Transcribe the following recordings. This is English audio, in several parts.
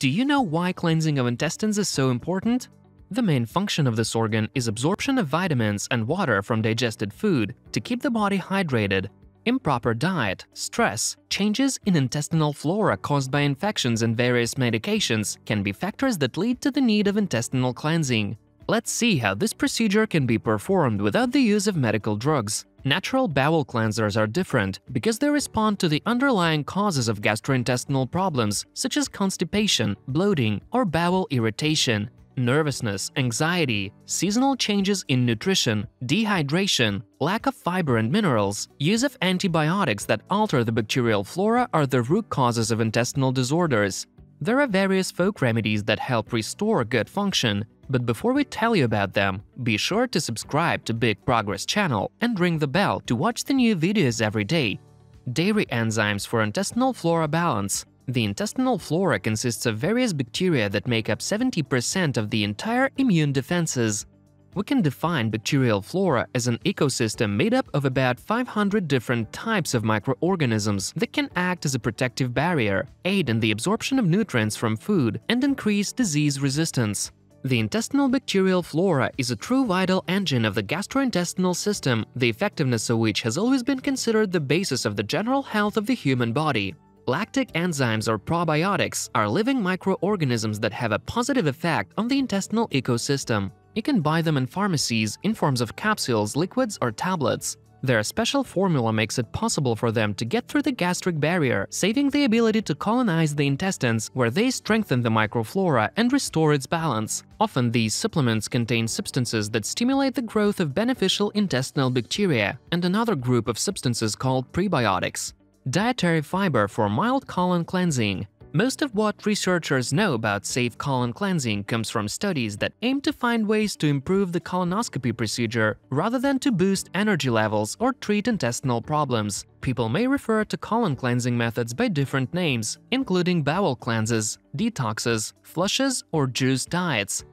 Do you know why cleansing of intestines is so important? The main function of this organ is absorption of vitamins and water from digested food to keep the body hydrated. Improper diet, stress, changes in intestinal flora caused by infections and various medications can be factors that lead to the need of intestinal cleansing. Let's see how this procedure can be performed without the use of medical drugs. Natural bowel cleansers are different because they respond to the underlying causes of gastrointestinal problems such as constipation, bloating, or bowel irritation, nervousness, anxiety, seasonal changes in nutrition, dehydration, lack of fiber and minerals, use of antibiotics that alter the bacterial flora are the root causes of intestinal disorders. There are various folk remedies that help restore gut function, but before we tell you about them, be sure to subscribe to Big Progress channel and ring the bell to watch the new videos every day. Dairy enzymes for intestinal flora balance. The intestinal flora consists of various bacteria that make up 70% of the entire immune defenses. We can define bacterial flora as an ecosystem made up of about 500 different types of microorganisms that can act as a protective barrier, aid in the absorption of nutrients from food, and increase disease resistance. The intestinal bacterial flora is a true vital engine of the gastrointestinal system, the effectiveness of which has always been considered the basis of the general health of the human body. Lactic enzymes or probiotics are living microorganisms that have a positive effect on the intestinal ecosystem. You can buy them in pharmacies in forms of capsules, liquids, or tablets. Their special formula makes it possible for them to get through the gastric barrier, saving the ability to colonize the intestines, where they strengthen the microflora and restore its balance. Often these supplements contain substances that stimulate the growth of beneficial intestinal bacteria and another group of substances called prebiotics. Dietary fiber for mild colon cleansing. Most of what researchers know about safe colon cleansing comes from studies that aim to find ways to improve the colonoscopy procedure rather than to boost energy levels or treat intestinal problems. People may refer to colon cleansing methods by different names, including bowel cleanses, detoxes, flushes, or juice diets.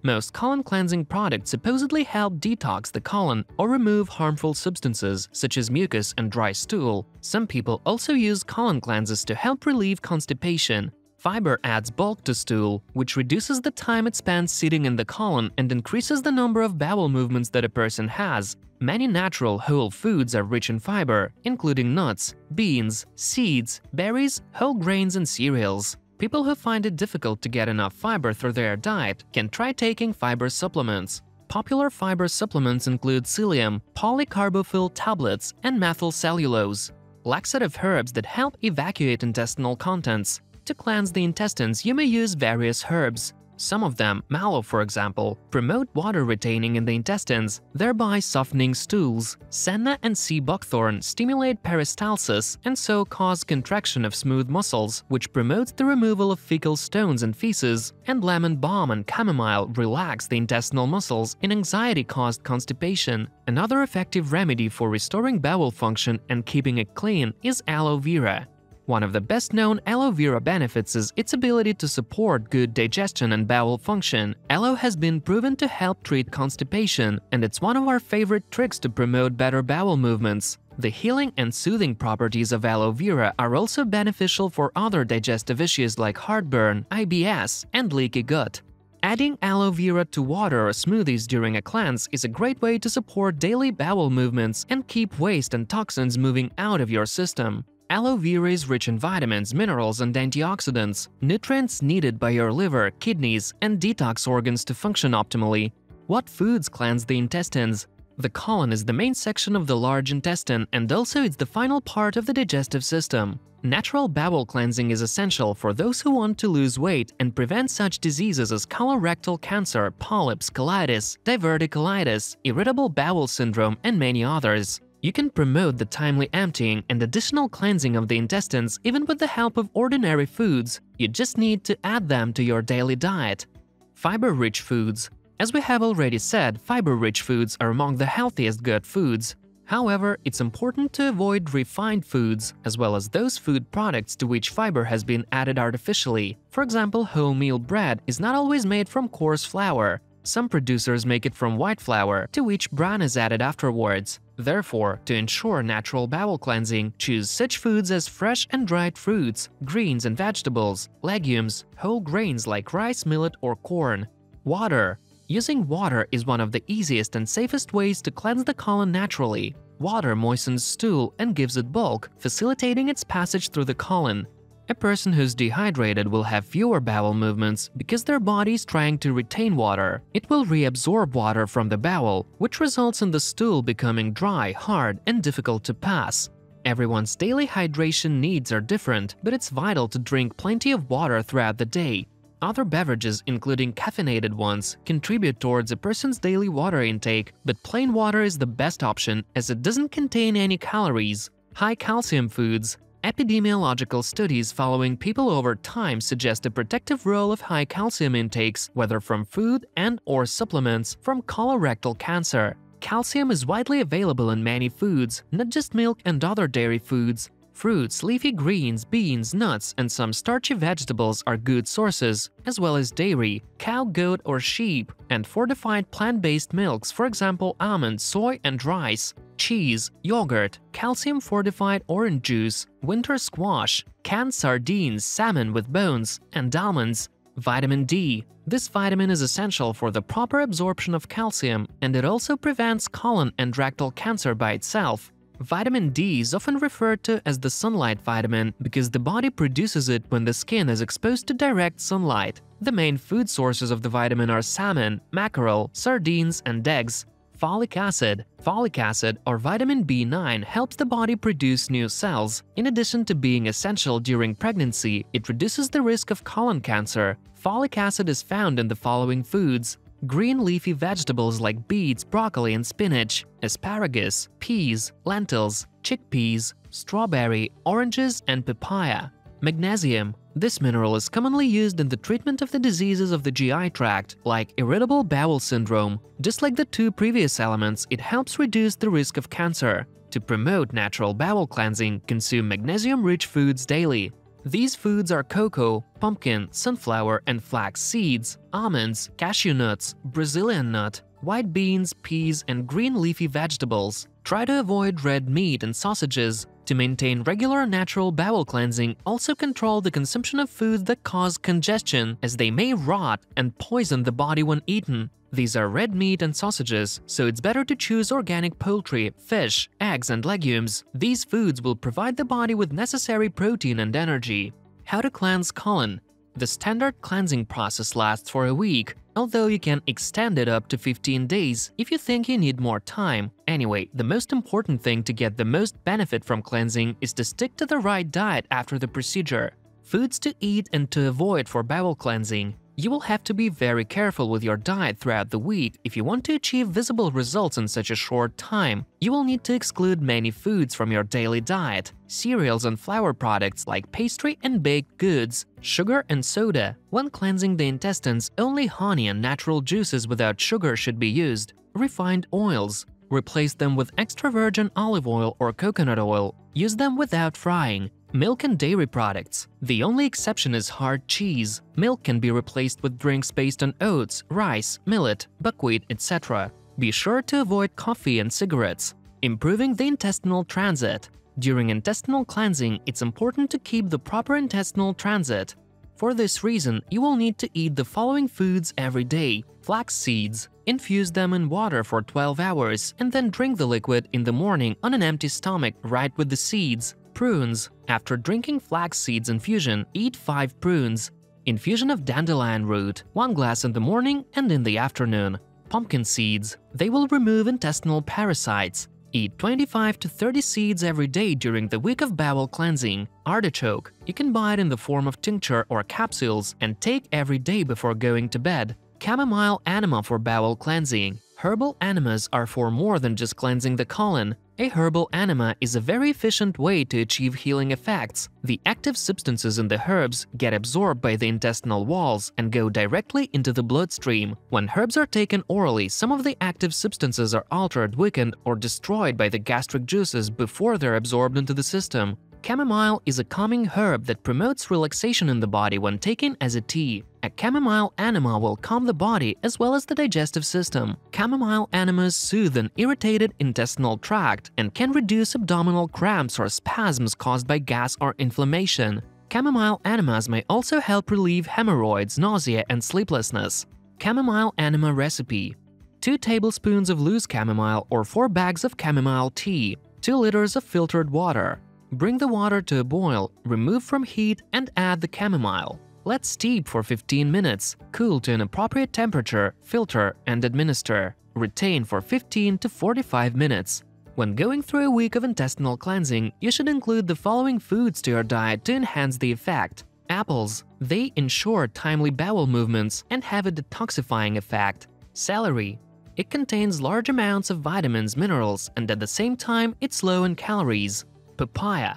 Most colon cleansing products supposedly help detox the colon or remove harmful substances such as mucus and dry stool. Some people also use colon cleanses to help relieve constipation. Fiber adds bulk to stool, which reduces the time it spends sitting in the colon and increases the number of bowel movements that a person has. Many natural whole foods are rich in fiber, including nuts, beans, seeds, berries, whole grains, and cereals. People who find it difficult to get enough fiber through their diet can try taking fiber supplements. Popular fiber supplements include psyllium, polycarbophil tablets, and methyl cellulose. Laxative herbs that help evacuate intestinal contents. To cleanse the intestines, you may use various herbs. Some of them, mallow for example, promote water retaining in the intestines, thereby softening stools. Senna and sea buckthorn stimulate peristalsis and so cause contraction of smooth muscles, which promotes the removal of fecal stones and feces. And lemon balm and chamomile relax the intestinal muscles in anxiety-caused constipation. Another effective remedy for restoring bowel function and keeping it clean is aloe vera. One of the best-known aloe vera benefits is its ability to support good digestion and bowel function. Aloe has been proven to help treat constipation, and it's one of our favorite tricks to promote better bowel movements. The healing and soothing properties of aloe vera are also beneficial for other digestive issues like heartburn, IBS, and leaky gut. Adding aloe vera to water or smoothies during a cleanse is a great way to support daily bowel movements and keep waste and toxins moving out of your system. Aloe vera is rich in vitamins, minerals, and antioxidants, nutrients needed by your liver, kidneys, and detox organs to function optimally. What foods cleanse the intestines? The colon is the main section of the large intestine, and also it's the final part of the digestive system. Natural bowel cleansing is essential for those who want to lose weight and prevent such diseases as colorectal cancer, polyps, colitis, diverticulitis, irritable bowel syndrome, and many others. You can promote the timely emptying and additional cleansing of the intestines even with the help of ordinary foods. You just need to add them to your daily diet. Fiber-rich foods. As we have already said, fiber-rich foods are among the healthiest gut foods. However, it's important to avoid refined foods, as well as those food products to which fiber has been added artificially. For example, wholemeal bread is not always made from coarse flour. Some producers make it from white flour, to which bran is added afterwards. Therefore, to ensure natural bowel cleansing, choose such foods as fresh and dried fruits, greens and vegetables, legumes, whole grains like rice, millet, or corn. Water. Using water is one of the easiest and safest ways to cleanse the colon naturally. Water moistens stool and gives it bulk, facilitating its passage through the colon. A person who's dehydrated will have fewer bowel movements because their body is trying to retain water. It will reabsorb water from the bowel, which results in the stool becoming dry, hard, and difficult to pass. Everyone's daily hydration needs are different, but it's vital to drink plenty of water throughout the day. Other beverages, including caffeinated ones, contribute towards a person's daily water intake, but plain water is the best option as it doesn't contain any calories. High calcium foods. Epidemiological studies following people over time suggest a protective role of high calcium intakes, whether from food and/or supplements, from colorectal cancer. Calcium is widely available in many foods, not just milk and other dairy foods. Fruits, leafy greens, beans, nuts, and some starchy vegetables are good sources, as well as dairy, cow, goat, or sheep, and fortified plant-based milks, for example almond, soy, and rice. Cheese, yogurt, calcium-fortified orange juice, winter squash, canned sardines, salmon with bones, and almonds. Vitamin D. This vitamin is essential for the proper absorption of calcium, and it also prevents colon and rectal cancer by itself. Vitamin D is often referred to as the sunlight vitamin because the body produces it when the skin is exposed to direct sunlight. The main food sources of the vitamin are salmon, mackerel, sardines, and eggs. Folic acid. Folic acid, or vitamin B9, helps the body produce new cells. In addition to being essential during pregnancy, it reduces the risk of colon cancer. Folic acid is found in the following foods: green leafy vegetables like beets, broccoli, and spinach, asparagus, peas, lentils, chickpeas, strawberry, oranges, and papaya. Magnesium. This mineral is commonly used in the treatment of the diseases of the GI tract, like irritable bowel syndrome. Just like the two previous elements, it helps reduce the risk of cancer. To promote natural bowel cleansing, consume magnesium-rich foods daily. These foods are cocoa, pumpkin, sunflower, and flax seeds, almonds, cashew nuts, Brazilian nut, white beans, peas, and green leafy vegetables. Try to avoid red meat and sausages. To maintain regular natural bowel cleansing, also control the consumption of foods that cause congestion, as they may rot and poison the body when eaten. These are red meat and sausages, so it's better to choose organic poultry, fish, eggs, and legumes. These foods will provide the body with necessary protein and energy. How to cleanse colon. The standard cleansing process lasts for a week, although you can extend it up to 15 days if you think you need more time. Anyway, the most important thing to get the most benefit from cleansing is to stick to the right diet after the procedure. Foods to eat and to avoid for bowel cleansing. You will have to be very careful with your diet throughout the week if you want to achieve visible results in such a short time. You will need to exclude many foods from your daily diet: cereals and flour products like pastry and baked goods, sugar and soda. When cleansing the intestines, only honey and natural juices without sugar should be used. Refined oils. Replace them with extra virgin olive oil or coconut oil. Use them without frying. Milk and dairy products. The only exception is hard cheese. Milk can be replaced with drinks based on oats, rice, millet, buckwheat, etc. Be sure to avoid coffee and cigarettes. Improving the intestinal transit. During intestinal cleansing, it's important to keep the proper intestinal transit. For this reason, you will need to eat the following foods every day. Flax seeds. Infuse them in water for 12 hours and then drink the liquid in the morning on an empty stomach right with the seeds. Prunes. After drinking flax seeds infusion, eat 5 prunes. Infusion of dandelion root, 1 glass in the morning and in the afternoon. Pumpkin seeds. They will remove intestinal parasites. Eat 25 to 30 seeds every day during the week of bowel cleansing. Artichoke. You can buy it in the form of tincture or capsules and take every day before going to bed. Chamomile enema for bowel cleansing. Herbal enemas are for more than just cleansing the colon. A herbal enema is a very efficient way to achieve healing effects. The active substances in the herbs get absorbed by the intestinal walls and go directly into the bloodstream. When herbs are taken orally, some of the active substances are altered, weakened, or destroyed by the gastric juices before they're absorbed into the system. Chamomile is a calming herb that promotes relaxation in the body when taken as a tea. A chamomile enema will calm the body as well as the digestive system. Chamomile enemas soothe an irritated intestinal tract and can reduce abdominal cramps or spasms caused by gas or inflammation. Chamomile enemas may also help relieve hemorrhoids, nausea, and sleeplessness. Chamomile enema recipe: 2 tablespoons of loose chamomile or 4 bags of chamomile tea, 2 liters of filtered water. Bring the water to a boil, remove from heat, and add the chamomile. Let steep for 15 minutes, cool to an appropriate temperature, filter, and administer. Retain for 15 to 45 minutes. When going through a week of intestinal cleansing, you should include the following foods to your diet to enhance the effect. Apples. They ensure timely bowel movements and have a detoxifying effect. Celery. It contains large amounts of vitamins, minerals, and at the same time, it's low in calories. Papaya.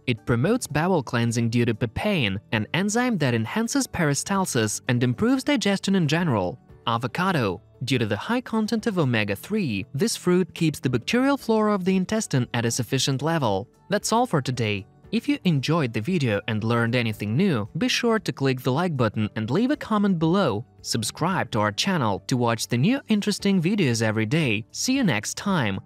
It promotes bowel cleansing due to papain, an enzyme that enhances peristalsis and improves digestion in general. Avocado. Due to the high content of omega-3, this fruit keeps the bacterial flora of the intestine at a sufficient level. That's all for today. If you enjoyed the video and learned anything new, be sure to click the like button and leave a comment below. Subscribe to our channel to watch the new interesting videos every day. See you next time!